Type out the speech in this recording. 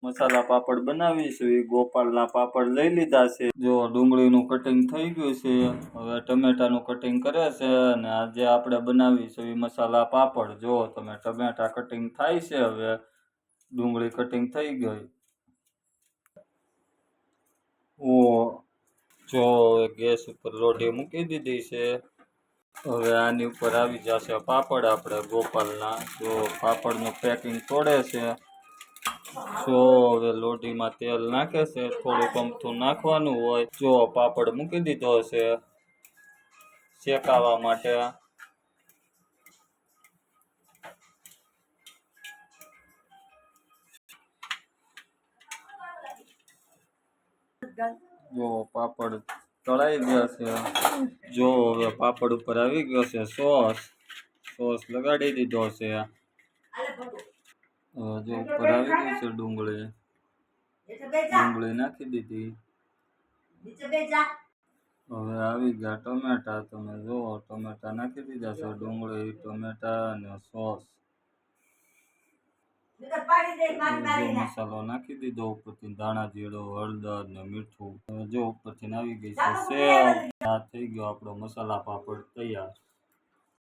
મસાલા પાપડ બનાવીશું। એ ગોપાલના પાપડ લઈ લીધા છે। જો ડુંગળીનું કટિંગ થઈ ગયું છે। હવે ટમેટાનું કટિંગ કરે છે અને આજે આપણે બનાવીશું એ મસાલા પાપડ। જો તમે ટમેટા કટિંગ થાય છે। હવે ડુંગળી કટિંગ થઈ ગઈ। ઓ જો ગેસ ઉપર લોઢી મૂકી દીધી છે। હવે આની ઉપર આવી જશે પાપડ આપણે ગોપાલના। જો પાપડનું પેકિંગ તોડે છે। જો હવે લોઢીમાં તેલ નાખે છે। થોડુંક અમથું નાખવાનું હોય। જો પાપડ મૂકી દીધો છે શેકાવા માટે। જો પાપડ તળાઈ ગયા છે। જો હવે પાપડ ઉપર આવી ગયો છે સોસ લગાડી દીધો છે। જો ઉપર આવી ગઈ છે ડુંગળી નાખી દીધી। હવે આવી ગયા ટમેટા। તમે જુઓ ટમેટા નાખી દીધા છે। ડુંગળી ટમેટા અને સોસ મસાલો નાખી દીધો ઉપરથી ધાણા જીરું હળદર ને મીઠું। હવે જો ઉપરથી આવી ગઈ છે સેવ। આ થઈ ગયો આપણો મસાલા પાપડ તૈયાર।